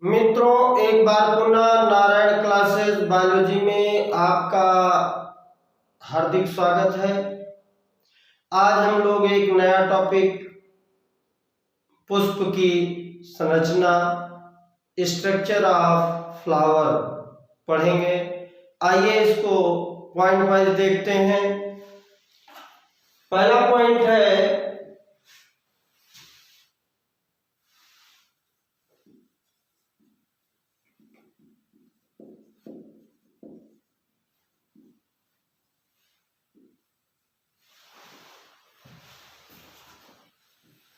मित्रों, एक बार पुनः नारायण क्लासेस बायोलॉजी में आपका हार्दिक स्वागत है। आज हम लोग एक नया टॉपिक पुष्प की संरचना, स्ट्रक्चर ऑफ फ्लावर पढ़ेंगे। आइए इसको पॉइंट वाइज देखते हैं। पहला पॉइंट है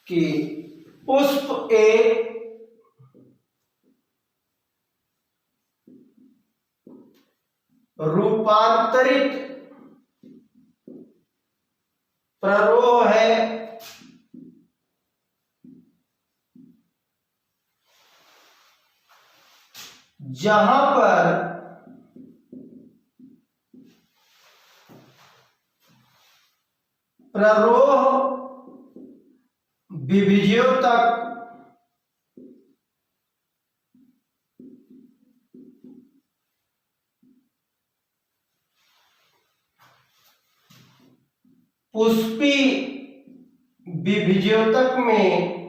कि पुष्प एक रूपांतरित प्ररोह है जहां पर प्ररोह विभज्यों तक पुष्पी विभज्योतक में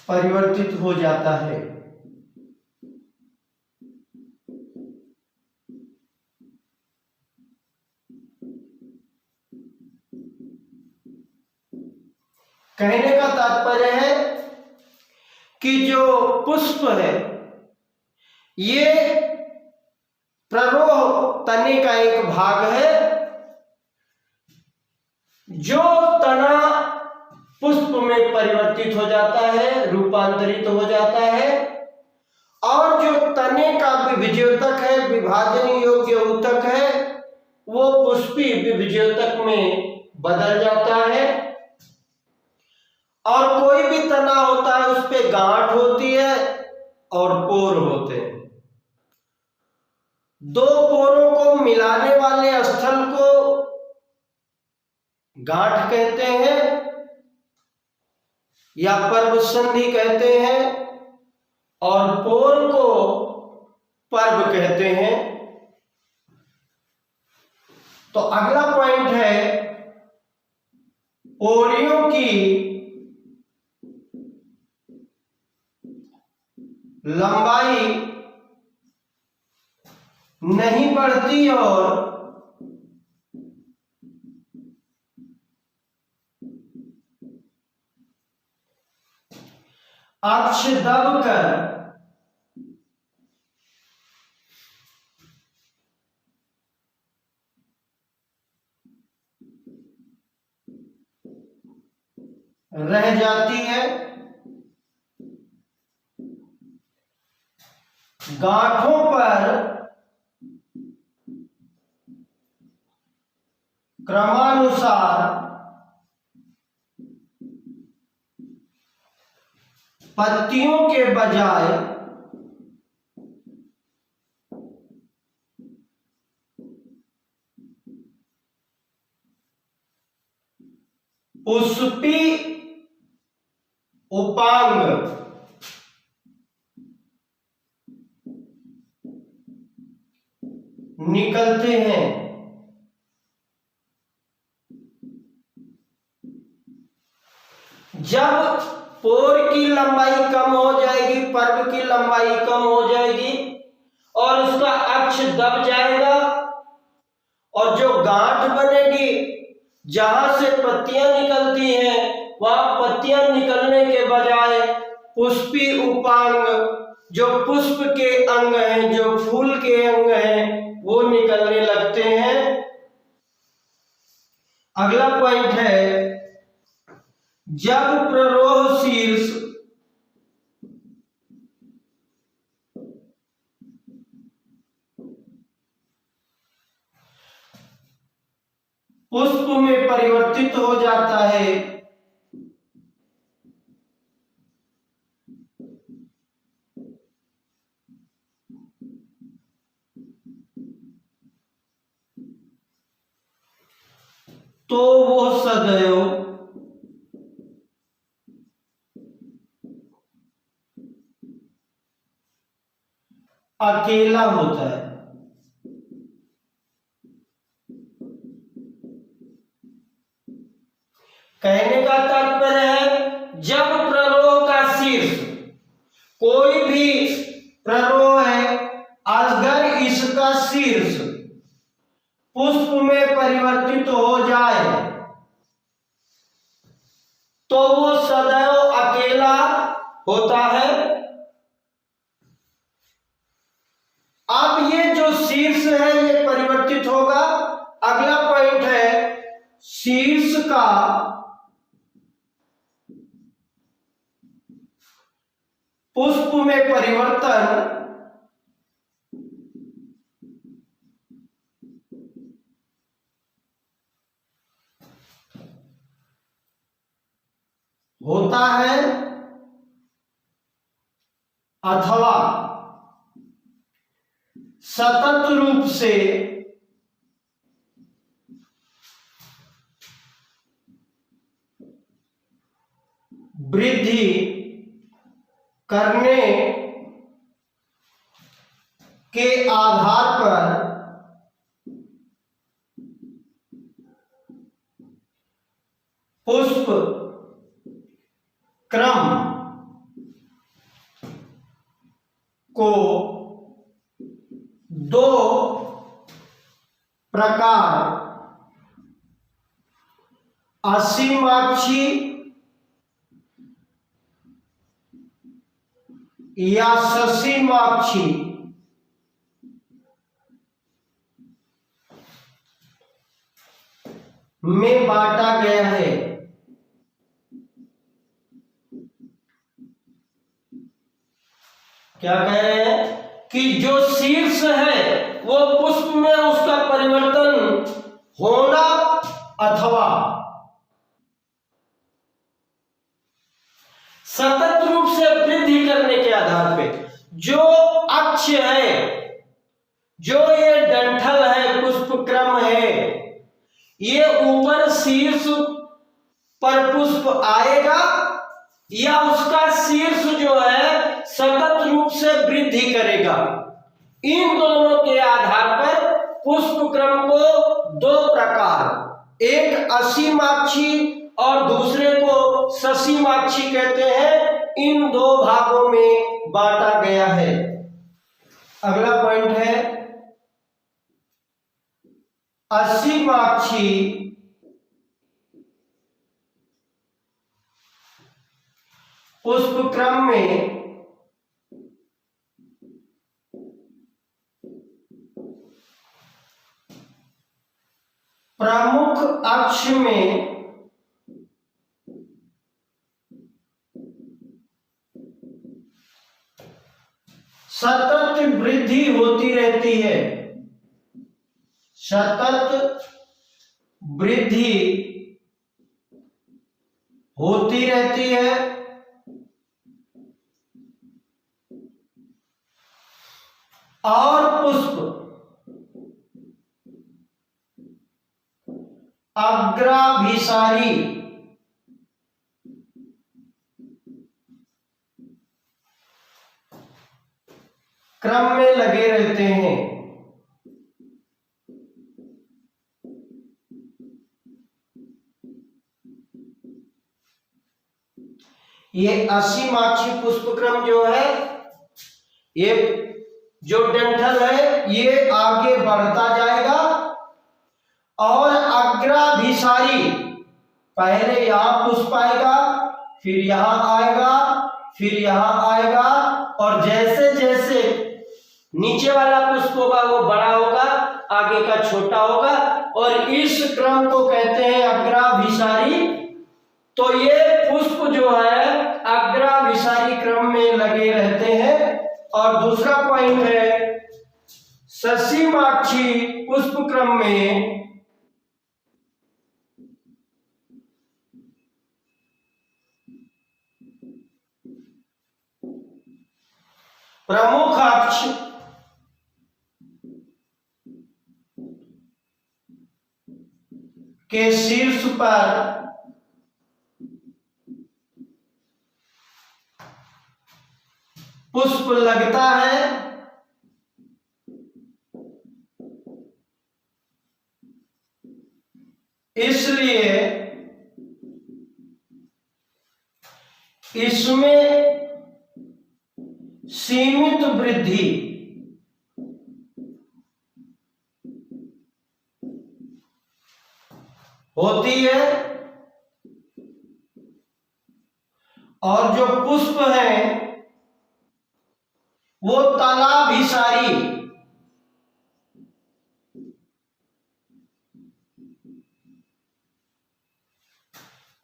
परिवर्तित हो जाता है। कहने का तात्पर्य है कि जो पुष्प है ये प्ररोह तने का एक भाग है। जो तना पुष्प में परिवर्तित हो जाता है, रूपांतरित हो जाता है, और जो तने का विभज्योतक है, विभाजन योग्य ऊतक है, वो पुष्पी विभज्योतक में बदल जाता है। और कोई भी तना होता है उस पे गांठ होती है और पोर होते हैं। दो पोरों को मिलाने वाले स्थल को गांठ कहते हैं या पर्व संधि कहते हैं, और पोर को पर्व कहते हैं। तो अगला पॉइंट है पोरियों की लंबाई नहीं बढ़ती और अक्ष दबकर रह जाती है। गांठों पर क्रमानुसार पत्तियों के बजाय पुष्पी उपांग निकलते हैं। जब पोर की लंबाई कम हो जाएगी, पर्व की लंबाई कम हो जाएगी और उसका अक्ष दब जाएगा, और जो गांठ बनेगी जहां से पत्तियां निकलती हैं वहां पत्तियां निकलने के बजाय पुष्पी उपांग, जो पुष्प के अंग हैं, जो फूल के अंग हैं, वो निकलने लगते हैं। अगला पॉइंट है जब प्ररोह शीर्ष पुष्प में परिवर्तित हो जाता है तो वो सदैव अकेला होता है। कहने का तात्पर्य है जब प्ररोह का शीर्ष, कोई भी प्ररोह है, अगर इसका शीर्ष पुष्प में परिवर्तित हो जाए तो वो सदैव अकेला होता है। अब ये जो शीर्ष है ये परिवर्तित होगा। अगला पॉइंट है शीर्ष का पुष्प में परिवर्तन होता है अथवा सतत रूप से वृद्धि करने के आधार पर पुष्प क्रम को दो प्रकार असीमाक्षी या ससीमाक्षी में बांटा गया है। क्या कह रहे हैं कि जो शीर्ष है वो पुष्प में उसका परिवर्तन होना अथवा सतत रूप से वृद्धि करने के आधार पे जो अक्ष है, जो ये डंठल है, पुष्प क्रम है, ये ऊपर शीर्ष पर पुष्प आएगा या उसका शीर्ष जो है सतत रूप से वृद्धि करेगा। इन दोनों के आधार पर पुष्प क्रम को दो प्रकार, एक असीमाक्षी और दूसरे को ससीमाक्षी कहते हैं, इन दो भागों में बांटा गया है। अगला पॉइंट है असीमाक्षी पुष्प क्रम में प्रमुख अक्ष में सतत वृद्धि होती रहती है, सतत वृद्धि होती रहती है और पुष्प अग्राभिसारी क्रम में लगे रहते हैं। ये असीमाक्षी पुष्प क्रम जो है, ये जो डंठल है ये आगे बढ़ता जाएगा और अग्राभिसारी पहले यहां पुष्प आएगा, फिर यहां आएगा, फिर यहां आएगा और जैसे जैसे नीचे वाला पुष्प होगा वो बड़ा होगा, आगे का छोटा होगा और इस क्रम को कहते हैं अग्राभिसारी। तो ये पुष्प जो है अग्राभिसारी क्रम में लगे रहते हैं। और दूसरा पॉइंट है ससीमाक्षी पुष्प क्रम में प्रमुख अक्ष के शीर्ष पर पुष्प लगता है, इसलिए इसमें सीमित वृद्धि होती है और जो पुष्प है वो तलाभिसारी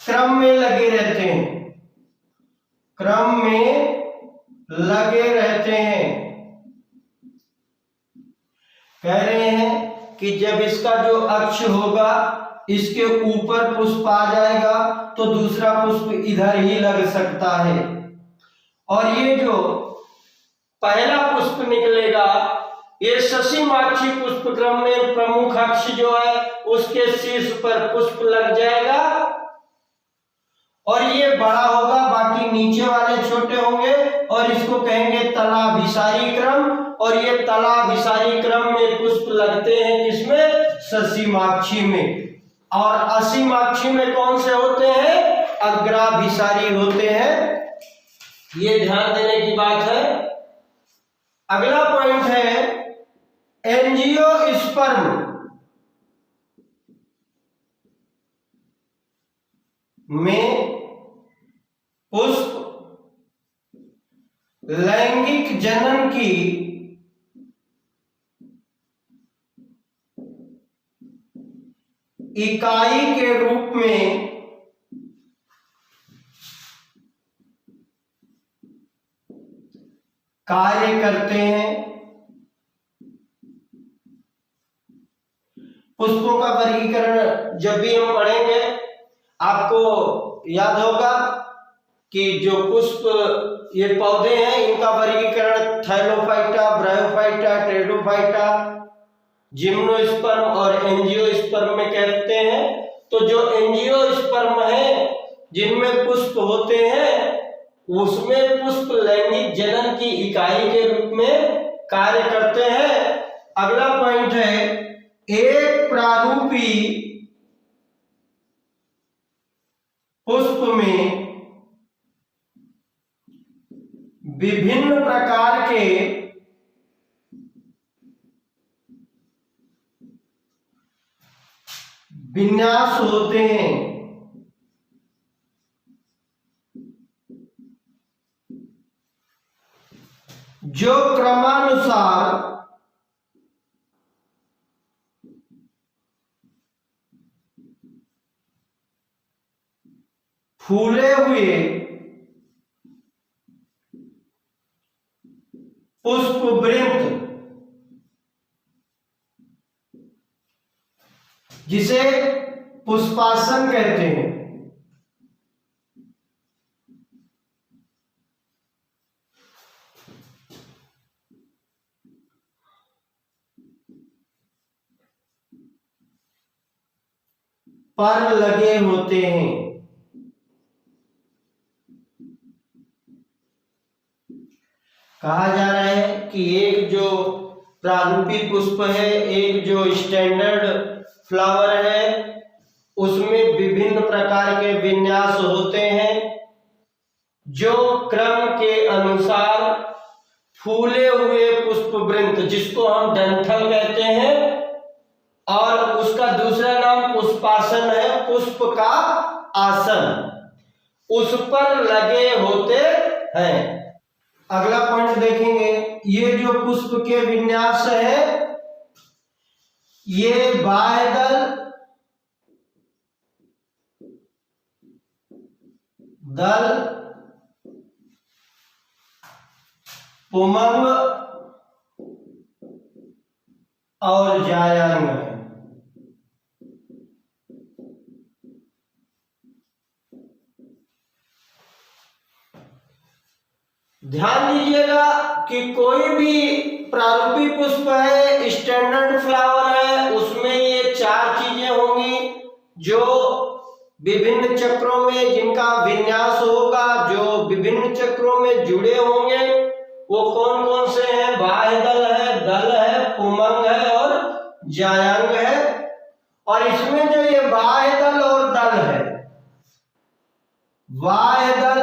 क्रम में लगे रहते हैं, क्रम में लगे रहते हैं। कह रहे हैं कि जब इसका जो अक्ष होगा इसके ऊपर पुष्प आ जाएगा तो दूसरा पुष्प इधर ही लग सकता है, और ये जो पहला पुष्प निकलेगा ये शशिमाक्षी पुष्प क्रम में प्रमुख अक्ष जो है उसके शीर्ष पर पुष्प लग जाएगा और ये बड़ा होगा, बाकी नीचे वाले छोटे होंगे और इसको कहेंगे तलाभिसारी क्रम। और ये तलाभिसारी क्रम में पुष्प लगते हैं किसमें? शशिमाक्षी में। और असीमाक्षी में कौन से होते हैं? अग्राभिसारी होते हैं। ये ध्यान देने की बात है। अगला पॉइंट है एंजियोस्पर्म में पुष्प लैंगिक जनन की इकाई के रूप में कार्य करते हैं। पुष्पों का वर्गीकरण जब भी हम पढ़ेंगे आपको याद होगा कि जो पुष्प ये पौधे हैं इनका वर्गीकरण थैलोफाइटा, ब्रायोफाइटा, टेरिडोफाइटा, जिम्नोस्पर्म और एंजियोस्पर्म में कहते हैं। तो जो एंजियोस्पर्म है जिनमें पुष्प होते हैं उसमें पुष्प लैंगिक जनन की इकाई के रूप में कार्य करते हैं। अगला पॉइंट है एक प्रारूपी पुष्प में विभिन्न प्रकार के विन्यास होते हैं। जो क्रमानुसार फूले हुए पुष्पवृंत जिसे पुष्पासन कहते हैं, पर लगे होते हैं। कहा जा रहा है कि एक जो प्रारूपी पुष्प है, एक जो स्टैंडर्ड फ्लावर है, उसमें विभिन्न प्रकार के विन्यास होते हैं जो क्रम के अनुसार फूले हुए पुष्पवृंत जिसको हम डंठल कहते हैं और उसका दूसरा नाम पुष्पासन है, पुष्प का आसन, उस पर लगे होते हैं। अगला पॉइंट देखेंगे, ये जो पुष्प के विन्यास है ये बाह्यदल, दल, पुमंग और जायांग है। ध्यान दीजिएगा कि कोई भी प्रारूपी पुष्प है, स्टैंडर्ड फ्लावर है, उसमें ये चार चीजें होंगी। जो विभिन्न चक्रों में जिनका विन्यास होगा, जो विभिन्न चक्रों में जुड़े होंगे, वो कौन कौन से हैं? बाह्य दल है, पुमंग है और जायांग है। और इसमें जो ये बाह्य दल और दल है, बाह्य दल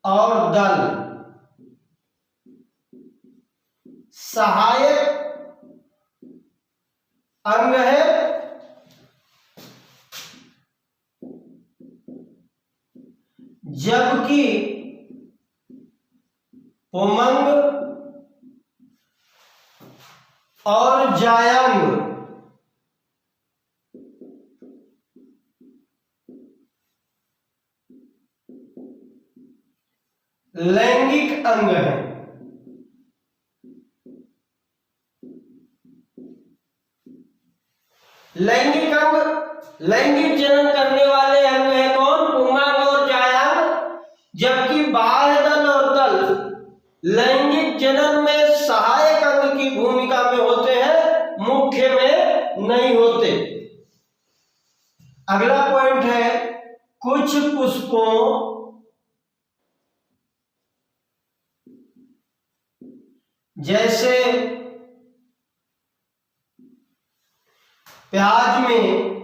और दल सहायक अंग है, जबकि पुमंग और जायांग लैंगिक अंग है। लैंगिक अंग, लैंगिक जनन करने वाले अंग है कौन? पुमंग और जायांग। जबकि बाह्य दल और दल लैंगिक जनन में सहायक अंग की भूमिका में होते हैं, मुख्य में नहीं होते। अगला पॉइंट है, कुछ पुष्पों जैसे प्याज में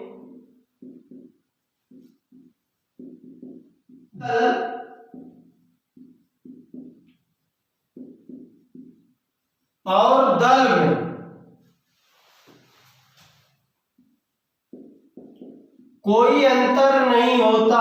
और दल में कोई अंतर नहीं होता।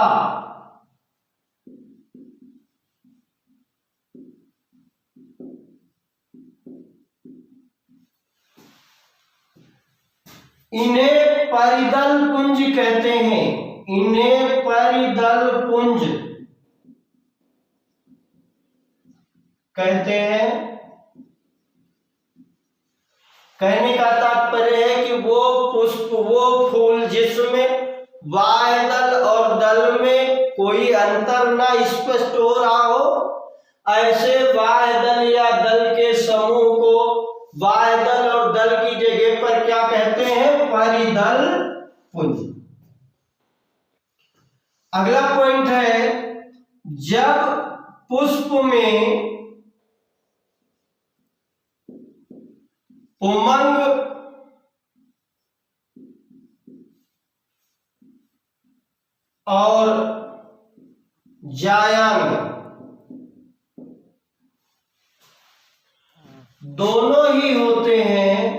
इन्हें परिदल पुंज कहते हैं, इन्हें परिदल पुंज कहते हैं। कहने का तात्पर्य है कि वो पुष्प, वो फूल जिसमें बाह्य दल और दल में कोई अंतर ना स्पष्ट हो रहा हो, ऐसे बाह्य दल या दल के समूह को बाह्य दल और दल की जगह पर क्या कहते हैं? परिदल पुंज। अगला पॉइंट है, जब पुष्प में पुमंग और जायांग दोनों ही होते हैं,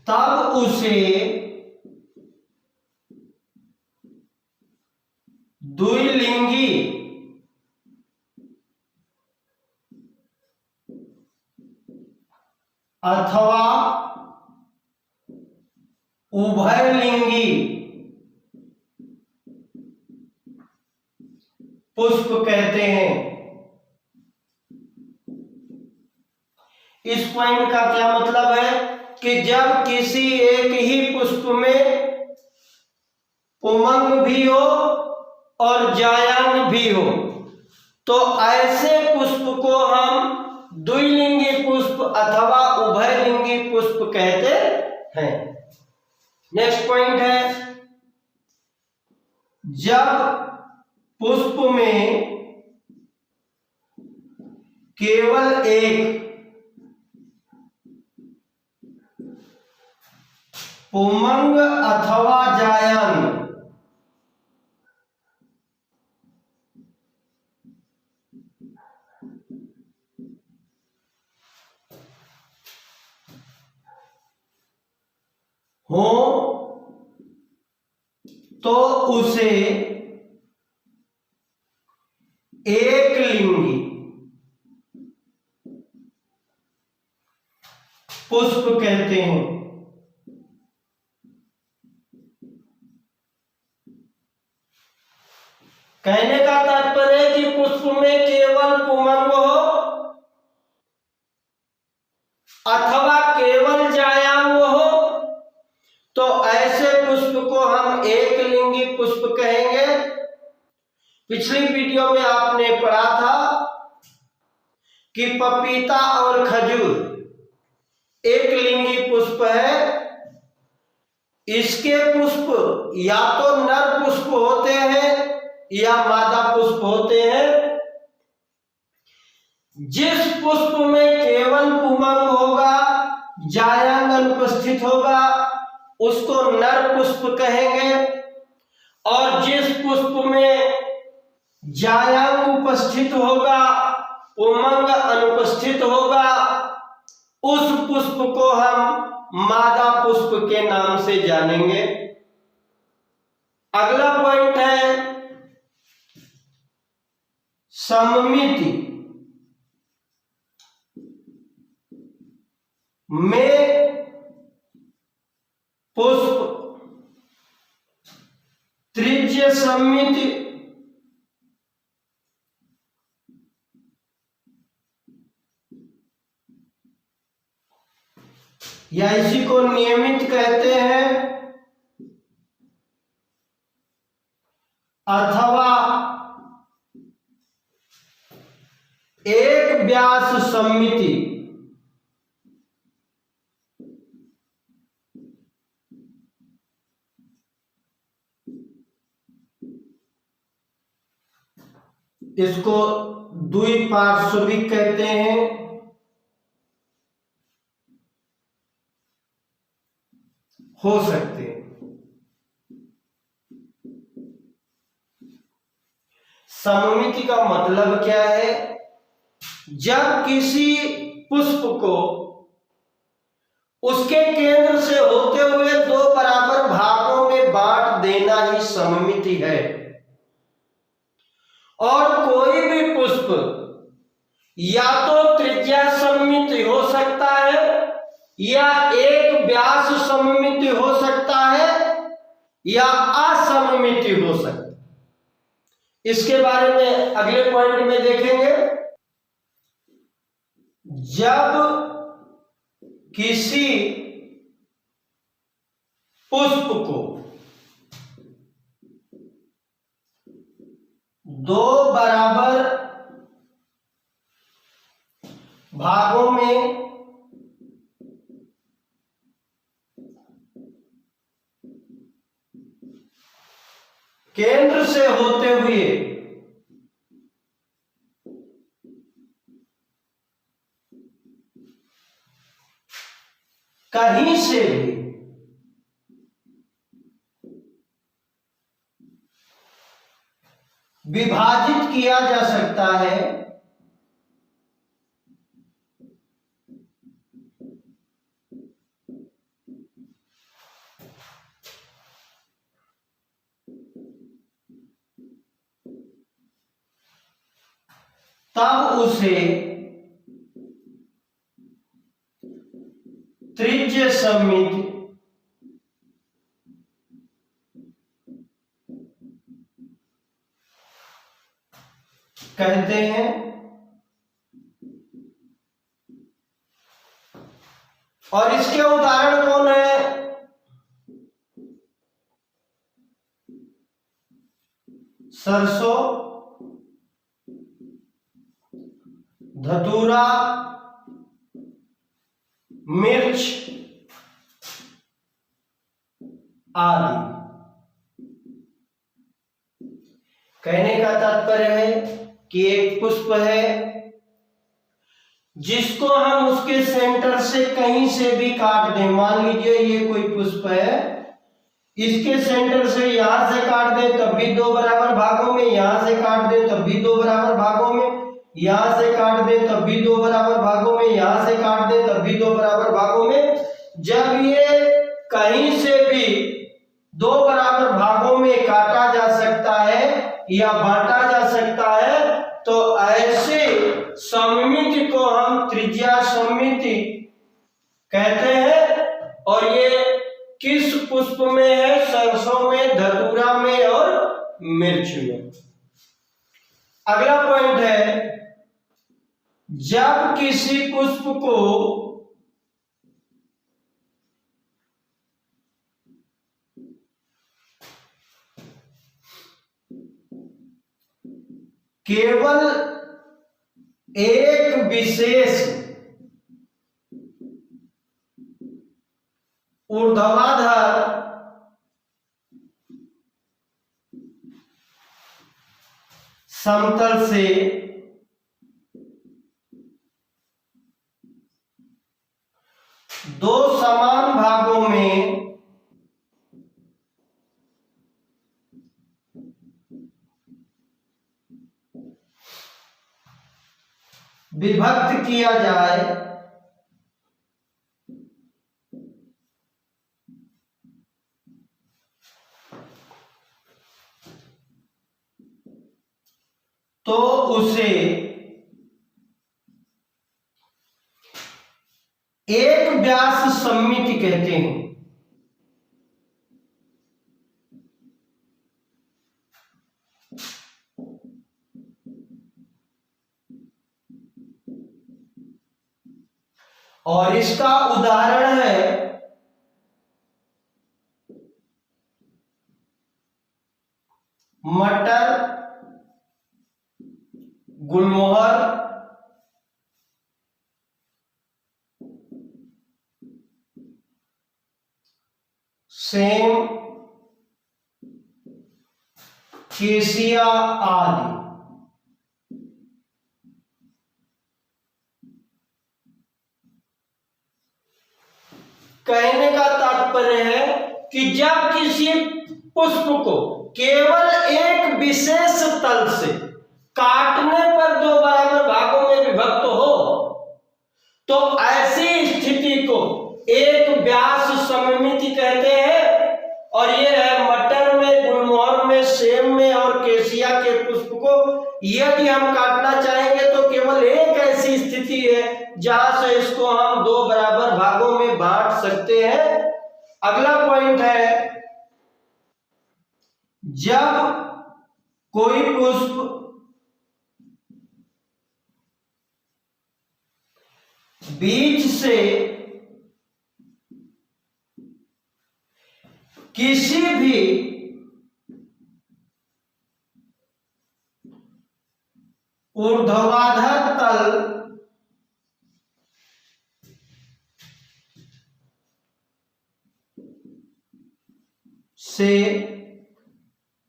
तब उसे द्विलिंगी अथवा उभयलिंगी पुष्प कहते हैं। इस पॉइंट का क्या मतलब है कि जब किसी एक ही पुष्प में पुमंग भी हो और जायांग भी हो, तो ऐसे पुष्प को हम द्विलिंगी पुष्प अथवा उभयलिंगी पुष्प कहते हैं। नेक्स्ट पॉइंट है, जब पुष्प में केवल एक पुमंग अथवा जायांग हो तो उसे एक लिंगी पुष्प कहते हैं। कहने का तात्पर्य है कि पुष्प में केवल पुमंग हो अथवा केवल जायांग हो, तो ऐसे पुष्प को हम एक लिंगी पुष्प कहेंगे। पिछली वीडियो में आपने पढ़ा था कि पपीता और खजूर एक लिंगी पुष्प है, इसके पुष्प या तो नर पुष्प होते हैं या मादा पुष्प होते हैं। जिस पुष्प में केवल पुमंग होगा, जायांग अनुपस्थित होगा, उसको नर पुष्प कहेंगे, और जिस पुष्प में जायांग उपस्थित होगा, पुमंग अनुपस्थित होगा, उस पुष्प को हम मादा पुष्प के नाम से जानेंगे। अगला पॉइंट है सममिति में पुष्प त्रिज्य सममिति या इसी को नियमित कहते हैं, अथवा एक व्यास सममिति इसको द्विपार्श्विक कहते हैं। हो सकते हैं। सममिति का मतलब क्या है? जब किसी पुष्प को उसके केंद्र से होते हुए दो बराबर भागों में बांट देना ही सममिति है। और कोई भी पुष्प या तो त्रिज्या सममिति हो सकता है या एक व्यास सममिति हो सकता है या असममिति हो सकता है। इसके बारे में अगले पॉइंट में देखेंगे। जब किसी पुष्प को दो बराबर भागों में केंद्र से होते हुए कहीं से भी विभाजित किया जा सकता है, तब उसे त्रिज्य सममिति कहते हैं। और इसके उदाहरण कौन है? सरसों, धतूरा, मिर्च आदि। कहने का तात्पर्य है कि एक पुष्प है जिसको हम उसके सेंटर से कहीं से भी काट दें। मान लीजिए ये कोई पुष्प है, इसके सेंटर से यहां से काट दें तब भी दो बराबर भागों में, यहां से काट दें तब भी दो बराबर भागों में, यहां से काट दें तब भी दो बराबर भागों में, यहां से काट दें तब भी दो बराबर भागों में। जब ये कहीं से भी दो बराबर भागों में काटा जा सकता है या बांटा जा सकता है, तो ऐसे सममिति को हम त्रिज्या सममिति कहते हैं। और ये किस पुष्प में है? सरसों में, धतूरा में और मिर्च में। अगला पॉइंट है, जब किसी पुष्प को केवल एक विशेष ऊर्ध्वाधर समतल से दो समान भागों में विभक्त किया जाए तो उसे एक व्यास सममिति कहते हैं। और इसका उदाहरण है मटर, गुलमोहर, सेम, केसिया आदि। कहने का तात्पर्य है कि जब किसी पुष्प को केवल एक विशेष तल से काटने पर दो बराबर भागों में विभक्त हो तो ऐसी स्थिति को एक व्यास सममिति कहते हैं। और ये है मटर में, गुलमोहर में, सेम में और केसिया के पुष्प को यदि हम काटना चाहेंगे तो केवल एक ऐसी स्थिति है जहां से इसको हम दो बराबर भागों में बांट सकते हैं। अगला पॉइंट है, जब कोई पुष्प बीच से किसी भी ऊर्ध्वाधर तल से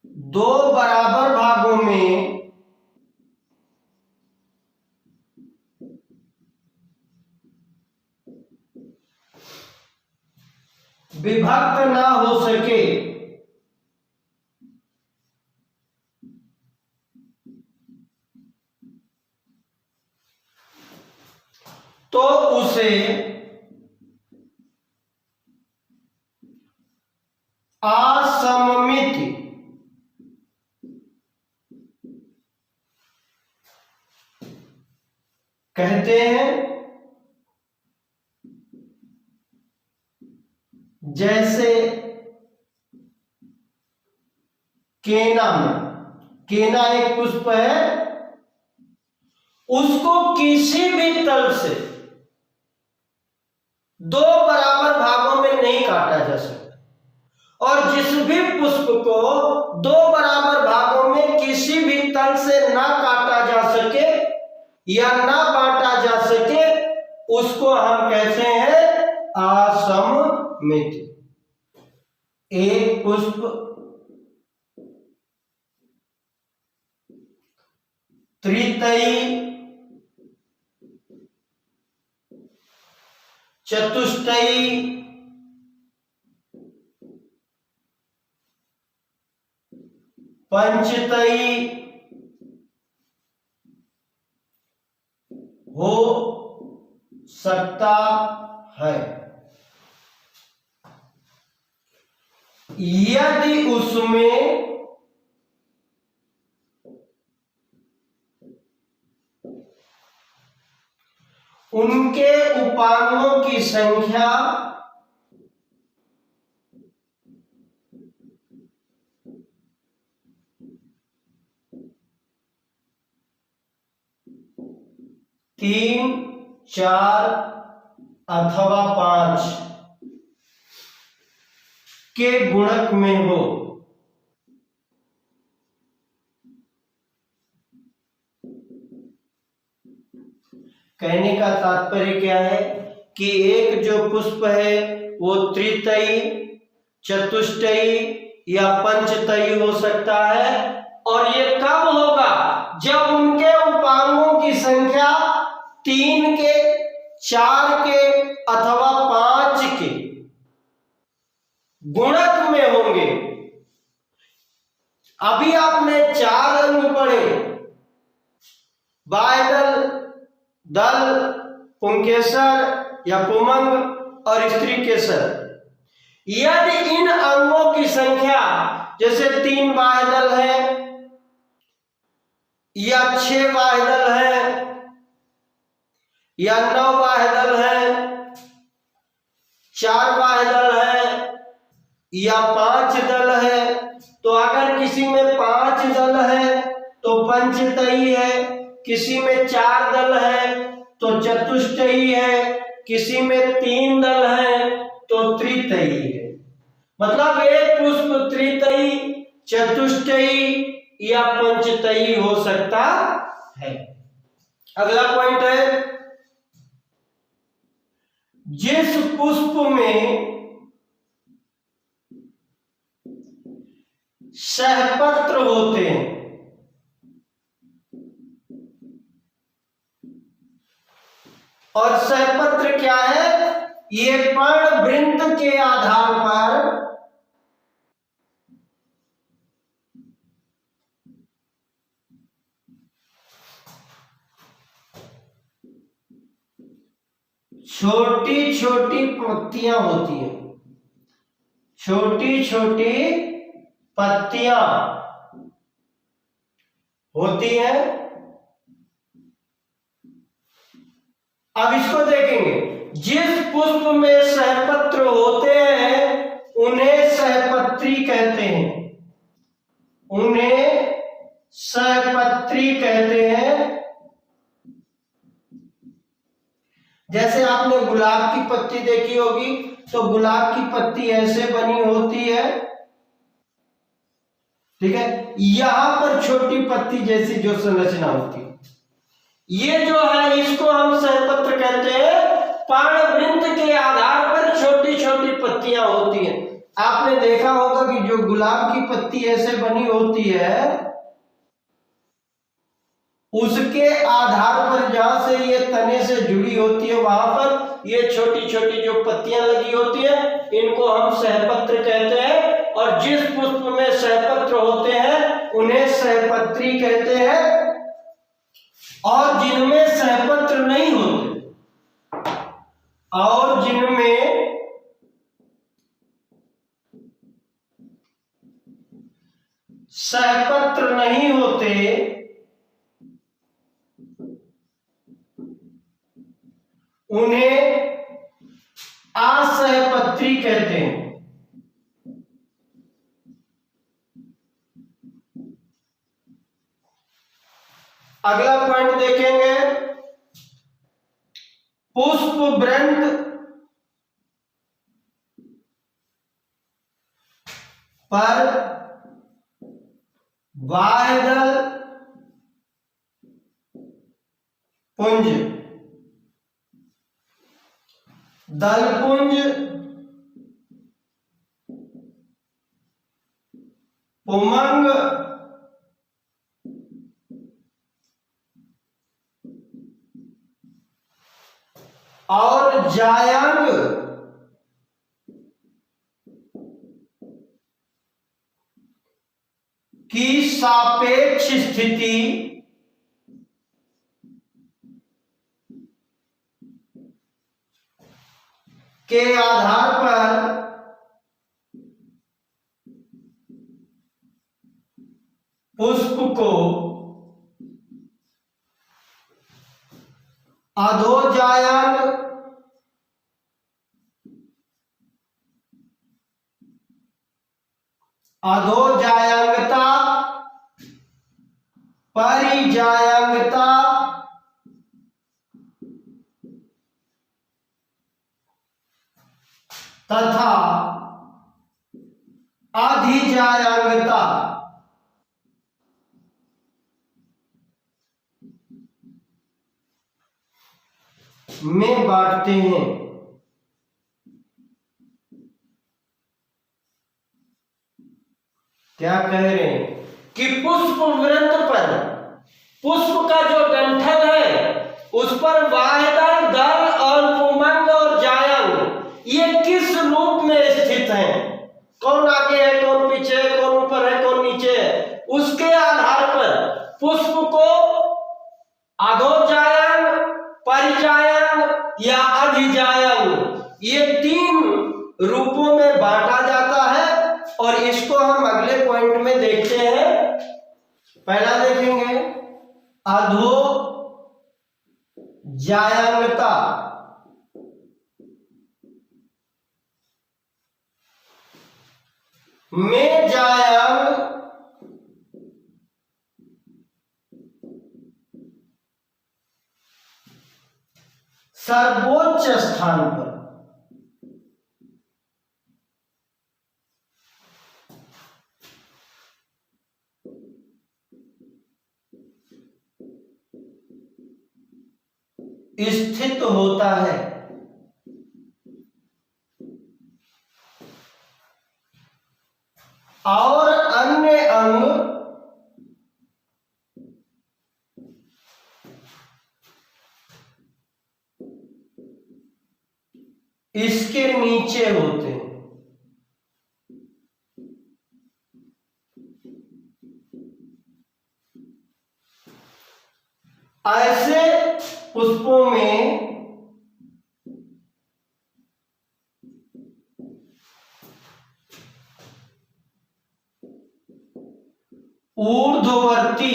दो बराबर भागों में विभक्त ना हो सके तो उसे असममिति कहते हैं। जैसे केना में, केना एक पुष्प है, उसको किसी भी तल से दो बराबर भागों में नहीं काटा जा सकता। और जिस भी पुष्प को दो बराबर भागों में किसी भी तल से ना काटा जा सके या ना बांटा जा सके उसको हम कहते हैं असममिति। एक पुष्प त्रितयी, चतुष्टयी, पंचतयी हो सकता है यदि उसमें उनके उपांगों की संख्या तीन, चार अथवा 5 के गुणक में हो। कहने का तात्पर्य क्या है कि एक जो पुष्प है वो त्रितयी, चतुष्टयी या पंचतयी हो सकता है। और ये कब होगा? जब उनके उपांगों की संख्या 3 के, 4 के अथवा 5 के गुणक में होंगे। अभी आपने 4 अंग पढ़े, बाह्यदल, दल, पुंकेसर या पुमंग और स्त्री केसर। यदि इन अंगों की संख्या जैसे 3 बाह्यदल है या 6 बाह्यदल है या 9 बाह्यदल है, 4 बाह्यदल है या 5 दल है, तो अगर किसी में 5 दल है तो पंचतयी है, किसी में 4 दल है तो चतुष्टयी है, किसी में 3 दल है तो त्रितयी है। मतलब एक पुष्प त्रितयी, चतुष्टयी या पंचतयी हो सकता है। अगला पॉइंट है, जिस पुष्प में सहपत्र होते हैं, और सहपत्र क्या है? ये पर्णवृंत के आधार पर छोटी छोटी पत्तियां होती हैं, छोटी छोटी पत्तियां होती हैं। अब इसको देखेंगे, जिस पुष्प में सहपत्र होते हैं उन्हें सहपत्री कहते हैं, उन्हें सहपत्री कहते हैं। जैसे आपने गुलाब की पत्ती देखी होगी, तो गुलाब की पत्ती ऐसे बनी होती है, ठीक है, यहां पर छोटी पत्ती जैसी जो संरचना होती है, ये जो है इसको हम सहपत्र कहते हैं। पर्णवृंत के आधार पर छोटी छोटी पत्तियां होती हैं। आपने देखा होगा कि जो गुलाब की पत्ती ऐसे बनी होती है, उसके आधार पर जहां से ये तने से जुड़ी होती है वहां पर ये छोटी छोटी जो पत्तियां लगी होती है, इनको हम सहपत्र कहते हैं। और जिस पुष्प में सहपत्र होते हैं उन्हें सहपत्री कहते हैं। और जिनमें सहपत्र नहीं होते, और जिनमें सहपत्र नहीं होते उन्हें असहपत्री कहते हैं। अगला पॉइंट देखेंगे, पुष्पवृंत पर बाह्यदल पुंज, दलपुंज, पुमंग और जायंग की सापेक्ष स्थिति के आधार पर पुष्प को अधोजायंग, अधोजायंगता, परिजायंगता तथा अधिजायंगता में बांटते हैं। क्या कह रहे हैं कि पुष्प वृंत पर, पुष्प का जो डंठल है उस पर वायदल, दल और पुमंग और जायंग ये किस रूप में स्थित हैं, कौन आगे है, कौन पीछे है, कौन ऊपर है, कौन नीचे है, उसके आधार पर पुष्प को अधोजायंग, परिजायंग या अधिजायंग ये 3 रूपों में बांटा जाता है। और इसको हम अगले पॉइंट में देखते हैं। पहला देखेंगे अधो जायंगता। में जायंग सर्वोच्च स्थान पर, स्थित होता है। और अन्य अंग इसके नीचे होते हैं। ऐसे पुष्पों में ऊर्ध्ववर्ती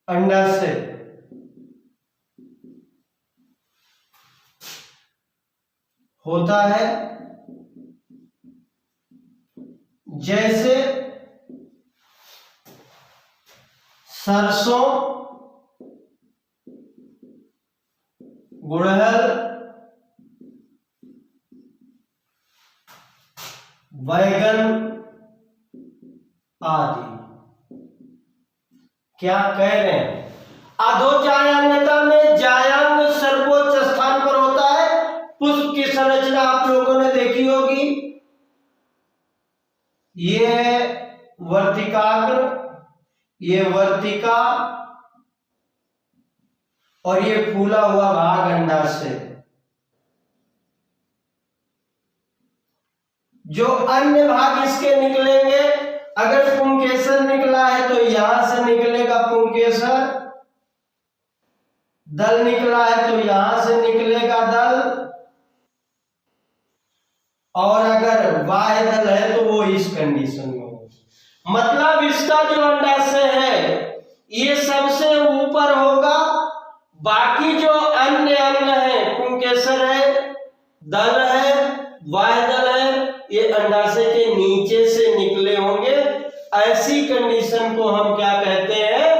अंडाशय होता है। जैसे सरसों, गुड़हल, बैगन आदि। क्या कह रहे हैं, अधोजायंगता में जायंग सर्वोच्च स्थान पर होता है। पुष्प की संरचना आप लोगों ने देखी होगी, ये वर्तिकाग्र, ये वर्तिका और ये फूला हुआ भाग अंडाशय। जो अन्य भाग इसके निकलेंगे, अगर पुंकेसर निकला है तो यहां से निकलेगा पुंकेसर, दल निकला है तो यहां से निकलेगा दल, और अगर बाह्य दल है तो वो इस कंडीशन में होगा। मतलब इसका जो अंडाशय है ये सबसे ऊपर होगा, बाकी जो अन्य अंग है, पुंकेसर है, दल है, बाह्य दल है, ये अंडाशय के नीचे से निकले होंगे। ऐसी कंडीशन को हम क्या कहते हैं,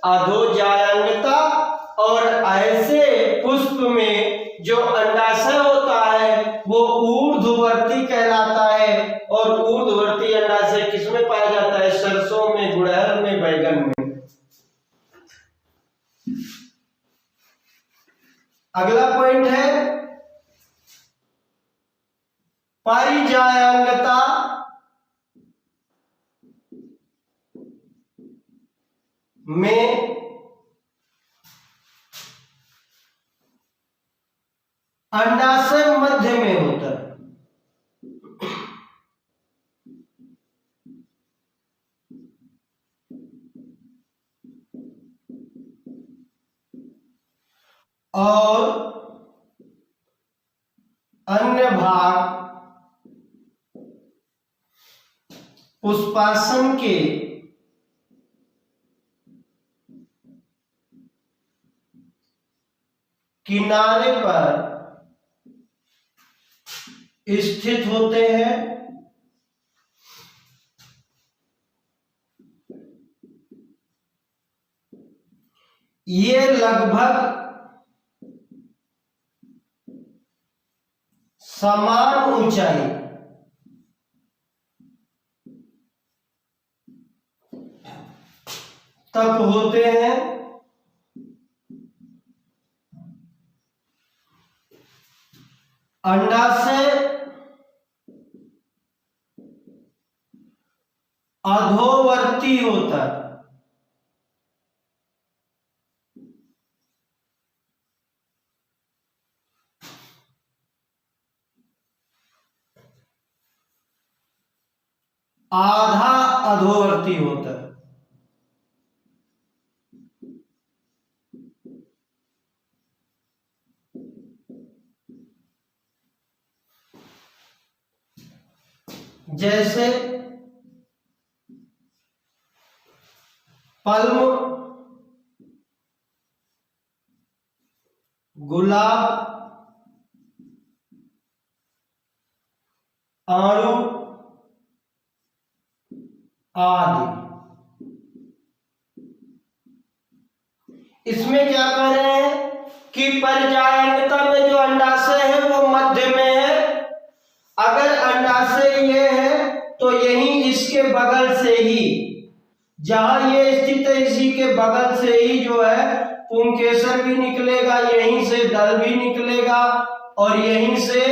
अधोजायंगता। और ऐसे पुष्प में जो अंडाशय होता है वो ऊर्ध्ववर्ती कहलाता है। और ऊर्ध्ववर्ती अंडाशय किसमें पाया जाता है, सरसों में, गुड़हल में, बैगन में। अगला पॉइंट है परिजायंगता में अंडाशय मध्य में होता है। और अन्य भाग पुष्पासन के किनारे पर स्थित होते हैं। ये लगभग समान ऊंचाई तक होते हैं। अंडाशय अधोवर्ती होता है। आधा अधोवर्ती होता है। जैसे पल्म, गुलाब, आड़ू आदि। इसमें क्या कह रहे हैं कि परिजायकता में जो अंडाशय है वो मध्य में है। अगर अंडाशय ये है तो यही इसके बगल से ही, जहां ये स्थित है इसी के बगल से ही जो है पुंकेसर भी निकलेगा, यहीं से दल भी निकलेगा और यहीं से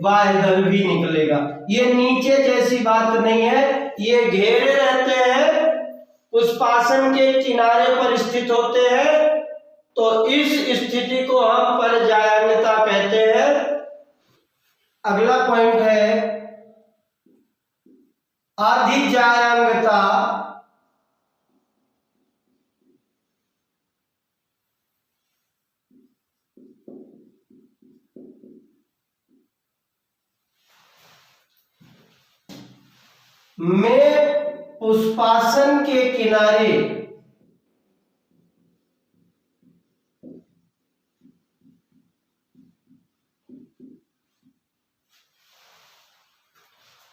बाह्य दल भी निकलेगा। ये नीचे जैसी बात नहीं है, ये घेरे रहते हैं, पुष्पासन के किनारे पर स्थित होते हैं। तो इस स्थिति को हम परिजायकता कहते हैं। अगला पॉइंट है अधिजायंगता। में पुष्पासन के किनारे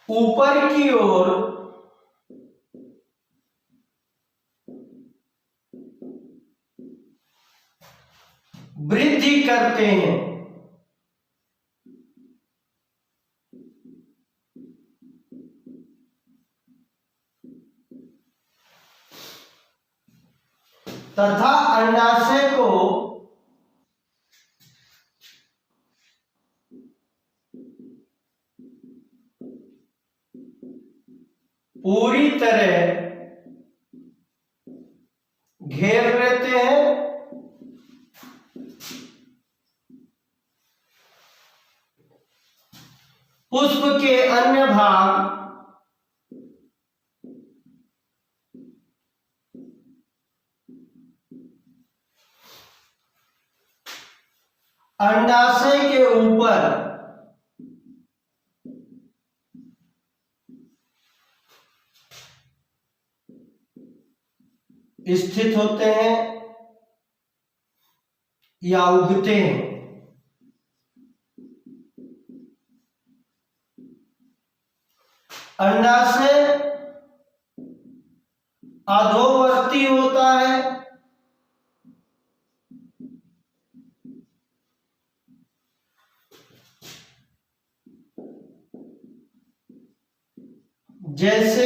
ऊपर की ओर वृद्धि करते हैं। तथा अंडाशय को पूरी तरह घेर लेते हैं। पुष्प के अन्य भाग अंडाशय के ऊपर स्थित होते हैं या उगते हैं। अंडाशय अधोवर्ती होता है। जैसे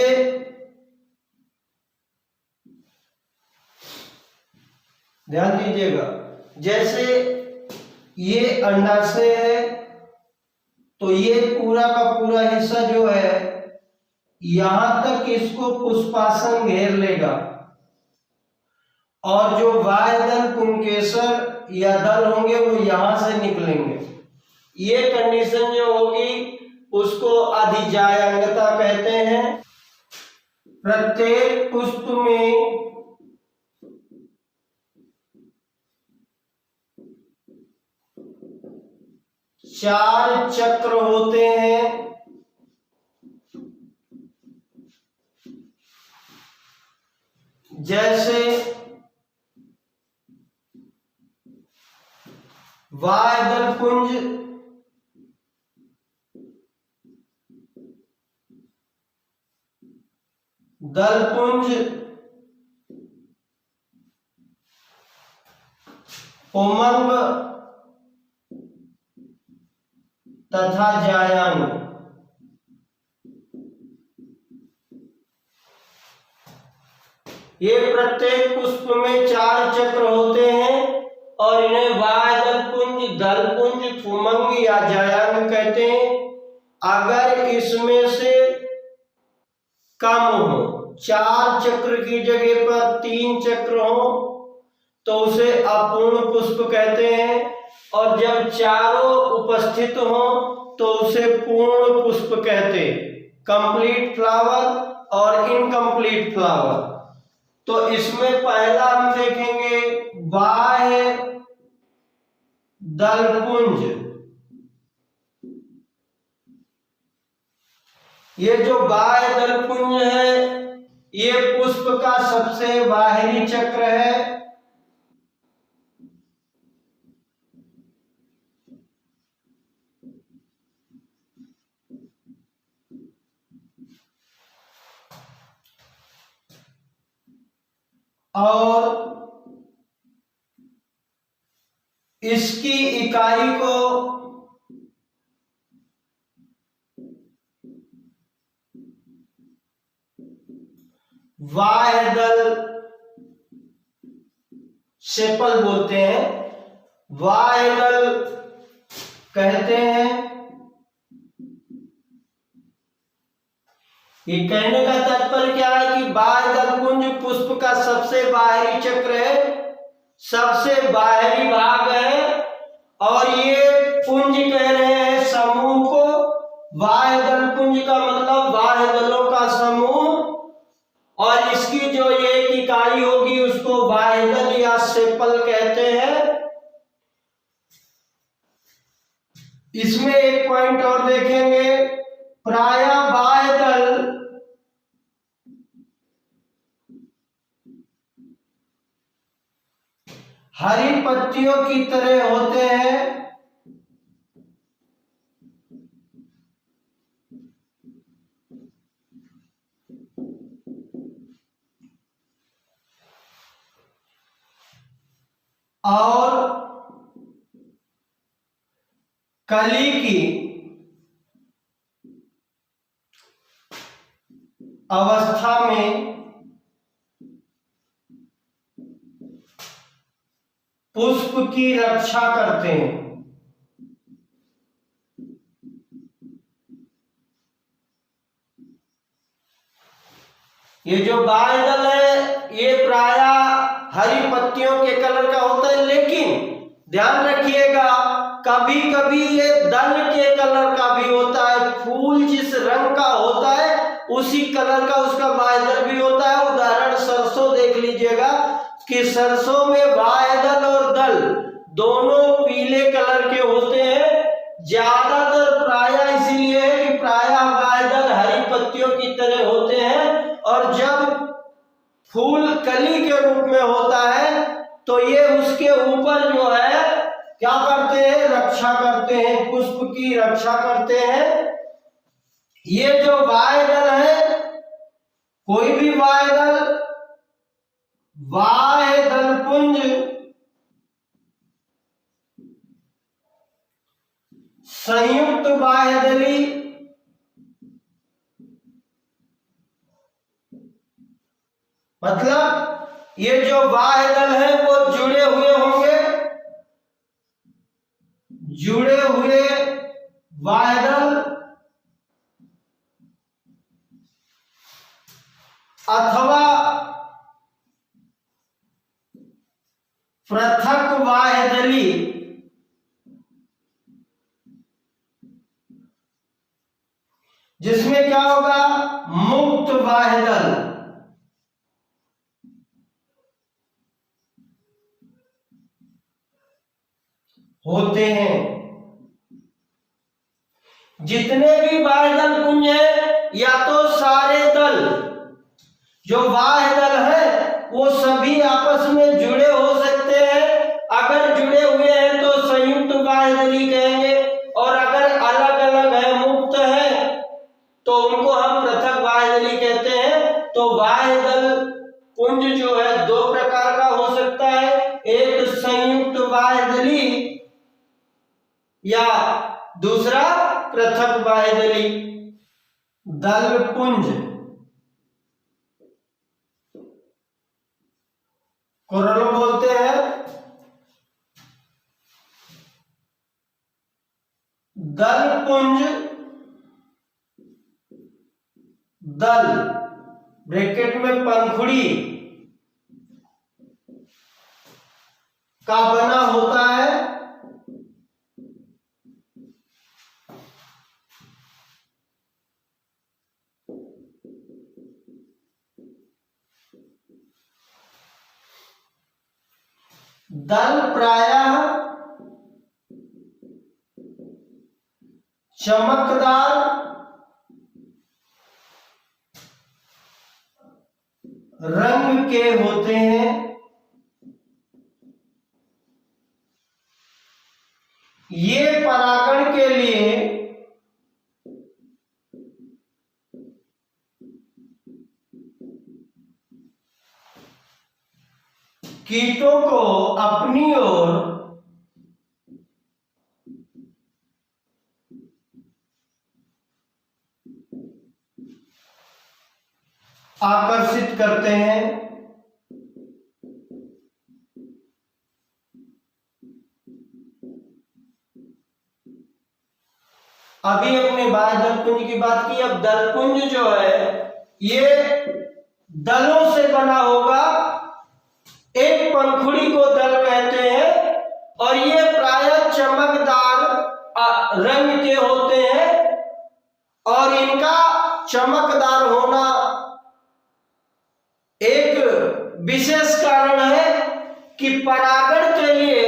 ध्यान दीजिएगा, जैसे ये अंडाशय है तो ये पूरा का पूरा हिस्सा जो है यहां तक इसको पुष्पासन घेर लेगा और जो बाह्य दल पुंकेसर या दल होंगे वो यहां से निकलेंगे। ये कंडीशन जो होगी उसको अधिजायंगता कहते हैं। प्रत्येक पुष्प में चार चक्र होते हैं। जैसे बाह्य दल पुंज, दल पुंज, पुमंग तथा जायांग। ये प्रत्येक पुष्प में 4 चक्र होते हैं और इन्हें बाह्य दलपुंज, दलपुंज, पुमंग या जयांग कहते हैं। अगर इसमें से कम हो, 4 चक्र की जगह पर 3 चक्र हो तो उसे अपूर्ण पुष्प कहते हैं, और जब चारों उपस्थित हो तो उसे पूर्ण पुष्प कहते हैं, कंप्लीट फ्लावर और इनकम्प्लीट फ्लावर। तो इसमें पहला हम देखेंगे बाह्य दलपुंज। ये जो बाह्य दलपुंज है ये पुष्प का सबसे बाहरी चक्र है। और इसकी इकाई को बाह्य दल सेपल बोलते हैं, बाह्य दल कहते हैं। ये कहने का तात्पर्य क्या है कि बाह्य दलपुंज पुष्प का सबसे बाहरी चक्र है, सबसे बाहरी भाग है, और ये पुंज कह रहे हैं समूह को। बाह्य दलपुंज का मतलब बाह्य दलों का समूह, और इसकी जो एक इकाई होगी उसको बाह्य दल या सेपल कहते हैं। इसमें एक पॉइंट और देखेंगे, प्रायः बाह्य दल हरी पत्तियों की तरह होते हैं, और कली की अवस्था में पुष्प की रक्षा करते हैं। ये जो बाह्य दल है ये प्रायः हरी पत्तियों के कलर का होता है, लेकिन ध्यान रखिएगा कभी कभी ये दल के कलर का भी होता है। फूल जिस रंग का होता है उसी कलर का उसका बाह्य दल भी होता है। उदाहरण सरसों देख लीजिएगा कि सरसों में बाह्य दल और दल दोनों पीले कलर के होते हैं। ज्यादातर प्रायः इसलिए है कि प्रायः बाह्य दल हरी पत्तियों की तरह होते हैं, और जब फूल कली के रूप में होता है तो ये उसके ऊपर जो है क्या करते हैं, रक्षा करते हैं, पुष्प की रक्षा करते हैं। ये जो बाह्य दल है, कोई भी बाह्य दल, बाह्य दलपुंज संयुक्त बाह्यदली मतलब ये जो बाह्य दल है वो जुड़े हुए होंगे, जुड़े हुए बाह्य दल अथवा पृथक बाह्यदली जिसमें क्या होगा, मुक्त बाह्य दल होते हैं। जितने भी बाह्य दल पुंज है या तो सारे दल जो बाह्य दल है वो सभी आपस में जुड़े हो सकते हैं। अगर जुड़े हुए हैं तो संयुक्त बाह्यदली कहेंगे, और अगर अलग अलग है, मुक्त है, तो उनको हम पृथक बाह्यदली कहते हैं। तो बाह्य दल पुंज जो है दो प्रकार का हो सकता है, एक संयुक्त बाह्यदली या दूसरा पृथक बाह्यदली। दल पुंज कोरोलो बोलते हैं। दलपुंज, दल ब्रैकेट में पंखुड़ी का बना होता है। दल प्रायः चमकदार रंग के होते हैं। ये परागण के लिए कीटों को अपनी ओर आकर्षित करते हैं। अभी अपने बाह्य दलपुंज की बात की, अब दलपुंज जो है ये दलों से बना होगा। एक पंखुड़ी को दल कहते हैं और ये प्रायः चमकदार रंग के होते हैं और इनका चमकदार होना एक विशेष कारण है कि परागण के लिए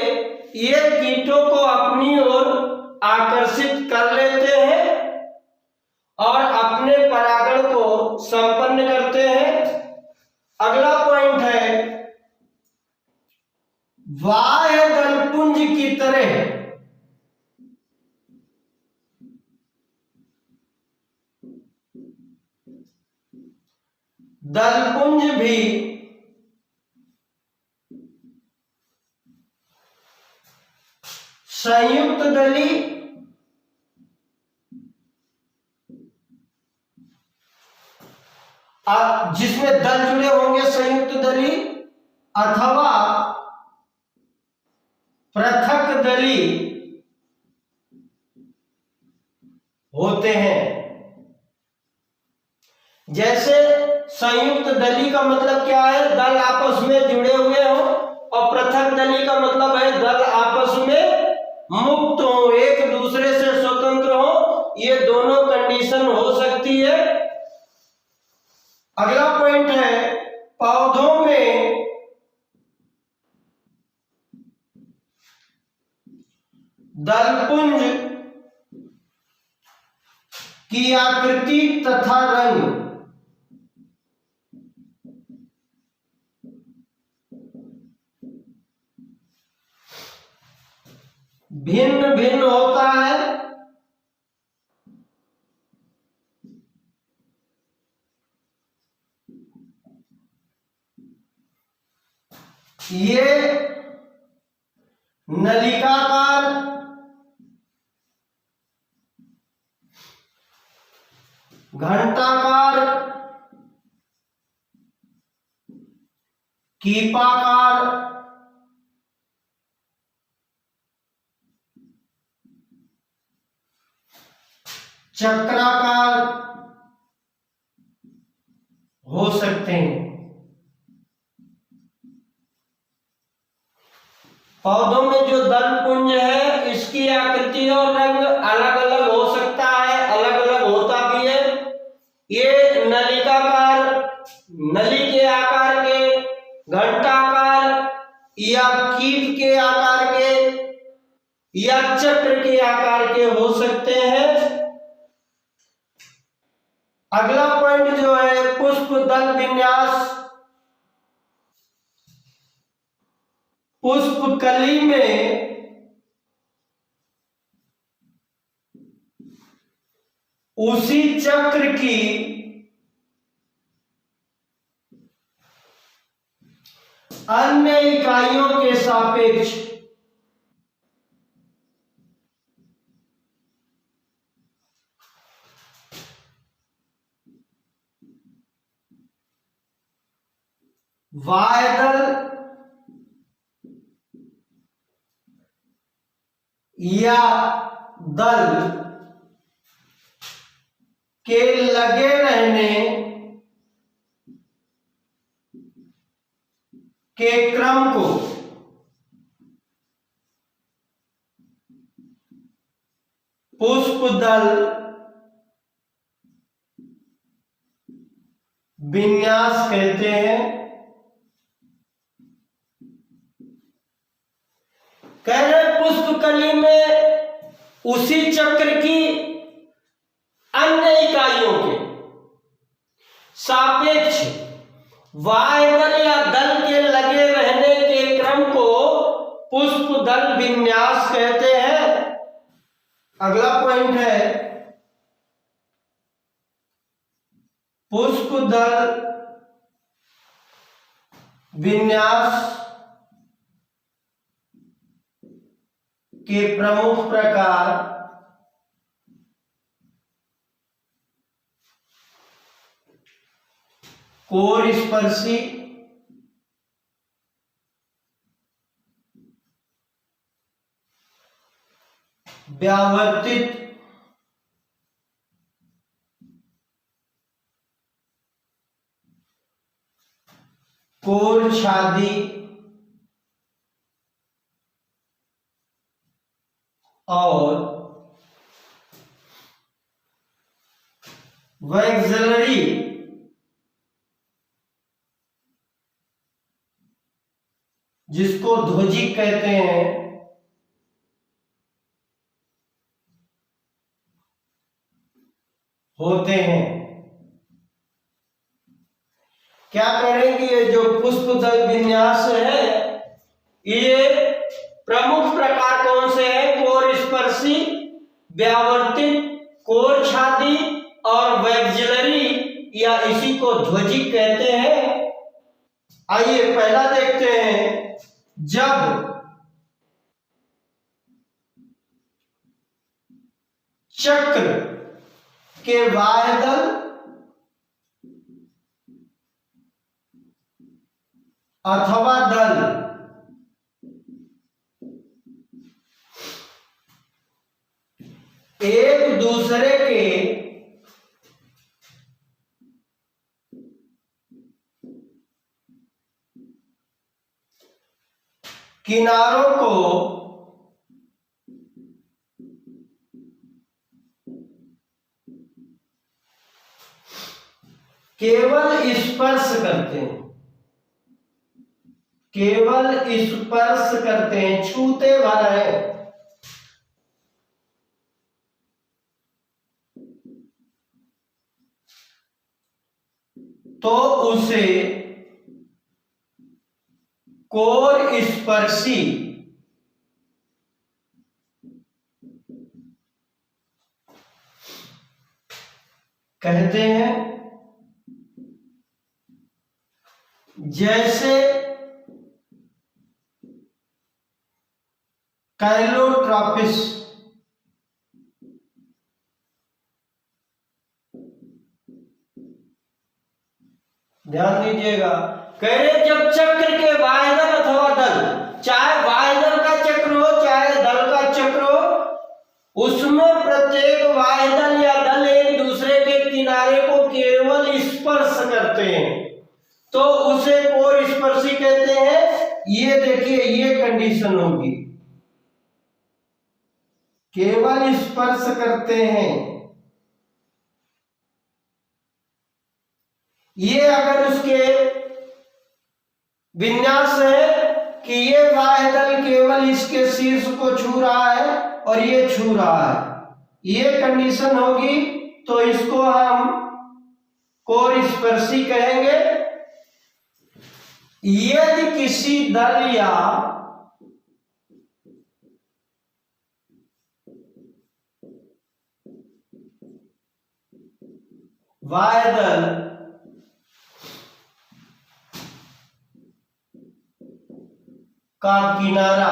ये कीटों को अपनी ओर आकर्षित कर लेते हैं और अपने परागण को संपन्न करते हैं। अगला पॉइंट है बाह्य दलपुंज की तरह दलपुंज भी संयुक्त दली जिसमें दल जुड़े होंगे संयुक्त दली अथवा पृथक दली होते हैं। जैसे संयुक्त दली का मतलब क्या है, दल आपस में जुड़े हुए हो, और पृथक दली का मतलब है दल आपस में मुक्त हो, एक दूसरे से स्वतंत्र हो। ये दोनों कंडीशन हो सकती है। अगला पॉइंट है पौधों में दलपुंज की आकृति तथा रंग भिन्न भिन्न होता है। ये नलिकाकार, घंटाकार, कीपाकार, चक्राकार हो सकते हैं। पौधों में जो दलपुंज है इसकी आकृति और रंग अलग अलग हो सकता है, अलग अलग होता भी है। ये नलिकाकार, नली के आकार के, घंटाकार या कीट के आकार के या चक्र के आकार के हो सकते हैं। अगला पॉइंट जो है पुष्प दल विन्यास। पुष्प कली में उसी चक्र की अन्य इकाइयों के सापेक्ष बाह्य दल या दल के लगे रहने के क्रम को पुष्प दल विन्यास कहते हैं। कह रहे पुष्पकली में उसी चक्र की अन्य इकाइयों के सापेक्ष वाह्य दल या दल के लगे रहने के क्रम को पुष्प दल विन्यास कहते हैं। अगला पॉइंट है पुष्प दल विन्यास के प्रमुख प्रकार कोर स्पर्शी, व्यावर्तित, कोर छादी और वैक्सलरी जिसको ध्वजिक कहते हैं, होते हैं। क्या करेंगे? ये जो पुष्प दल विन्यास है, ये प्रमुख प्रकार कौन से हैं? कोर स्पर्शी, व्यावर्तित, कोर छादी और वैक्सलरी या इसी को ध्वजिक कहते हैं। आइए पहला देखते हैं। जब चक्र के बाह्य दल अथवा दल एक दूसरे के किनारों को केवल स्पर्श करते हैं, केवल स्पर्श करते हैं, छूते भर है, तो उसे कोर स्पर्शी कहते हैं। जैसे कैलोट्रॉपिस, ध्यान दीजिएगा। कह रहे जब चक्र के बाह्य दल अथवा दल, चाहे बाह्य दल का चक्र हो चाहे दल का चक्र हो, उसमें प्रत्येक बाह्य दल या दल एक दूसरे के किनारे को केवल स्पर्श करते हैं, तो उसे कोर स्पर्शी कहते हैं। ये देखिए, ये कंडीशन होगी, केवल स्पर्श करते हैं। ये अगर उसके विन्यास है कि ये बाह्य दल केवल इसके शीर्ष को छू रहा है और ये छू रहा है, ये कंडीशन होगी, तो इसको हम कोर स्पर्शी कहेंगे। यदि किसी दल या बाह्य दल का किनारा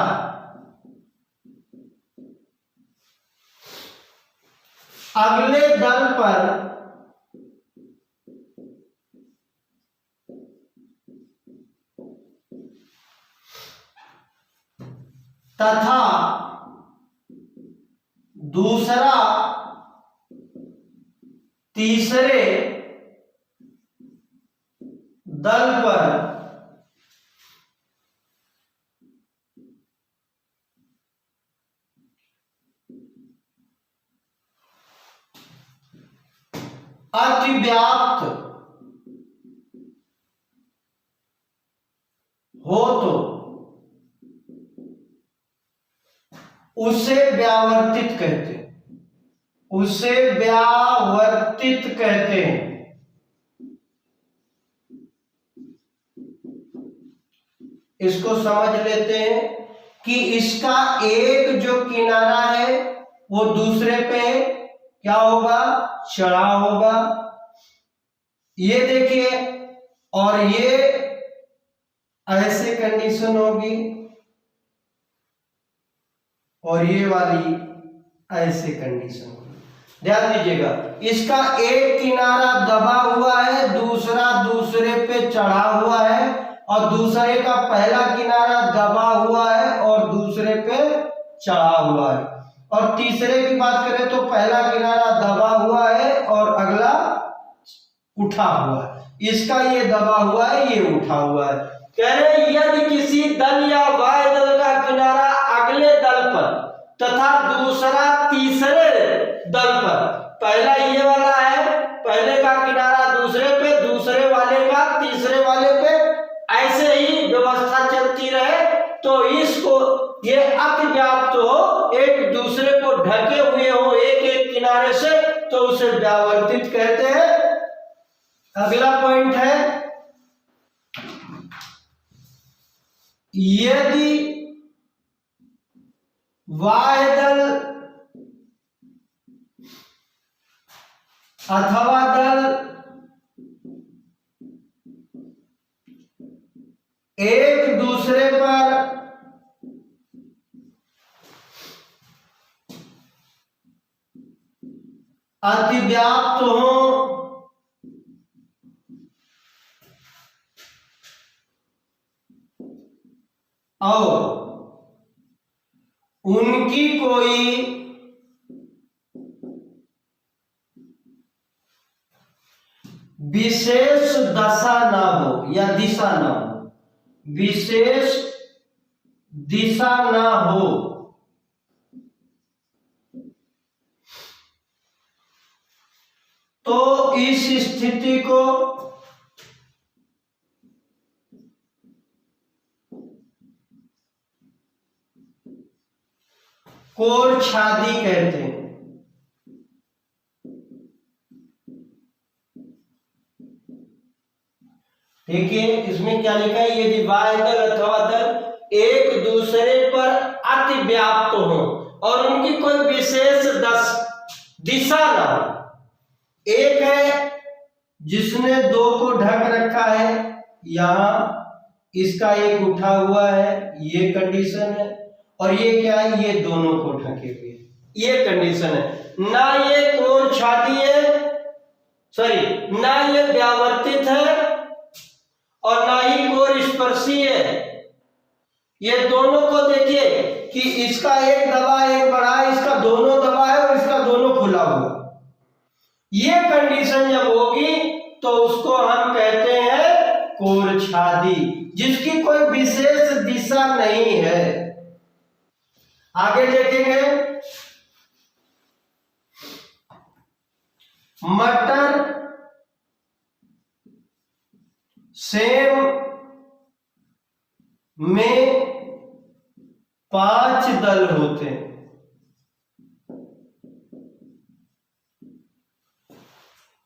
अगले दल पर तथा दूसरा तीसरे दल पर अतिव्याप्त हो तो उसे व्यावर्तित कहते हैं, उसे व्यावर्तित कहते हैं। इसको समझ लेते हैं कि इसका एक जो किनारा है वो दूसरे पे क्या होगा, चढ़ा होगा। ये देखिए, और ये ऐसे कंडीशन होगी और ये वाली ऐसे कंडीशन होगी। ध्यान दीजिएगा, इसका एक किनारा दबा हुआ है, दूसरा दूसरे पे चढ़ा हुआ है, और दूसरे का पहला किनारा दबा हुआ है और दूसरे पे चढ़ा हुआ है। और तीसरे की बात करें तो पहला किनारा दबा हुआ है और अगला उठा हुआ है। इसका ये दबा हुआ है, ये उठा हुआ है। कह रहे यदि किसी दल या वाय दल का किनारा अगले दल पर तथा दूसरा तीसरे दल पर, पहला ये वाला है, पहले का किनारा दूसरे पे, दूसरे वाले का तीसरे वाले पे, ऐसे ही व्यवस्था चलती रहे, तो इसको ये अतिव्याप्त हो, एक दूसरे को ढके हुए हो एक एक किनारे से, तो उसे व्यावर्तित कहते हैं। अगला पॉइंट है, यदि वाय दल अथवा दल एक दूसरे पर अतिव्याप्त हो और उनकी कोई विशेष दशा ना हो या दिशा ना हो, विशेष दिशा ना हो, तो इस स्थिति को कोरछादी कहते हैं। देखिए इसमें क्या लिखा है, यदि वाय दल अथवा दल एक दूसरे पर अतिव्याप्त हो और उनकी कोई विशेष दिशा ना हो। एक है जिसने दो को ढक रखा है, यहां इसका एक उठा हुआ है, ये कंडीशन है, और ये क्या है, ये दोनों को ढके हुए, ये कंडीशन है। ना ये कोरछादी है, सॉरी, ना ये व्यावर्तित है और ना ही कोरस्पर्शी है। ये दोनों को देखिए कि इसका एक दबा एक बढ़ा है, इसका दोनों दबा है और इसका दोनों खुला हुआ। ये कंडीशन जब होगी तो उसको हम कहते हैं कोरछादी, जिसकी कोई विशेष दिशा नहीं है। आगे देखेंगे, मटर सेम में 5 दल होते हैं।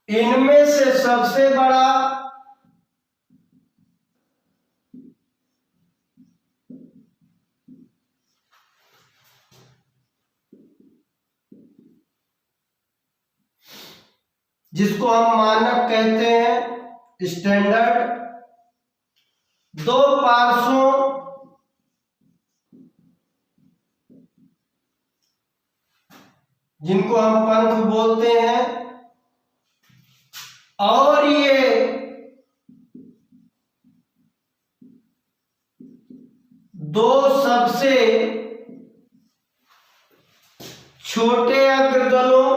इनमें से सबसे बड़ा जिसको हम मानक कहते हैं, स्टैंडर्ड, 2 पार्श्वों जिनको हम पंख बोलते हैं, और ये दो सबसे छोटे अग्रदलों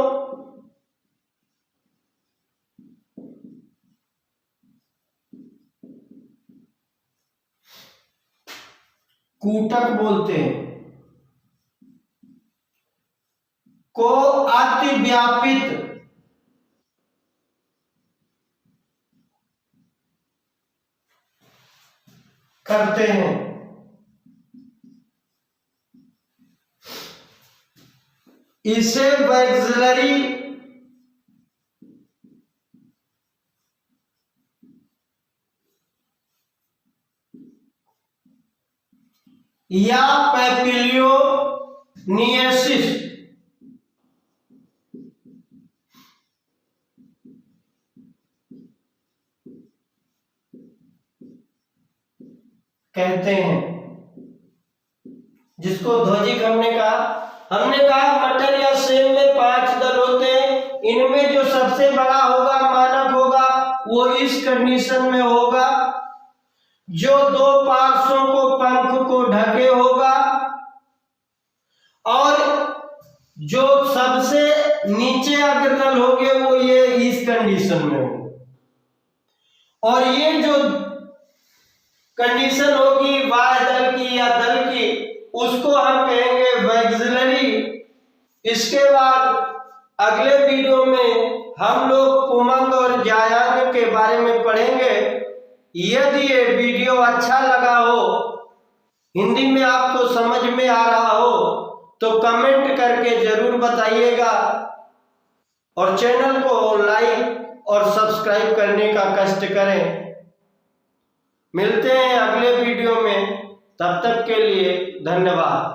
कूटक बोलते हैं, को अतिव्यापित करते हैं। इसे वैक्सिलरी या पैपिलियोनियसिस कहते हैं, जिसको ध्वजिक हमने कहा मटर या सेब में 5 दल होते हैं। इनमें जो सबसे बड़ा होगा, मानक होगा, वो इस कंडीशन में होगा, जो 2 पार्श्वों को पंख को ढके होगा, और जो सबसे नीचे अग्रदल होंगे वो ये इस कंडीशन में होगा। और ये जो कंडीशन होगी बाह्य दल की या दल की, उसको हम कहेंगे वैक्सिलरी। इसके बाद अगले वीडियो में हम लोग पुमंग और जायांग के बारे में पढ़ेंगे। यदि ये वीडियो अच्छा लगा हो, हिंदी में आपको समझ में आ रहा हो, तो कमेंट करके जरूर बताइएगा और चैनल को लाइक और सब्सक्राइब करने का कष्ट करें। मिलते हैं अगले वीडियो में, तब तक के लिए धन्यवाद।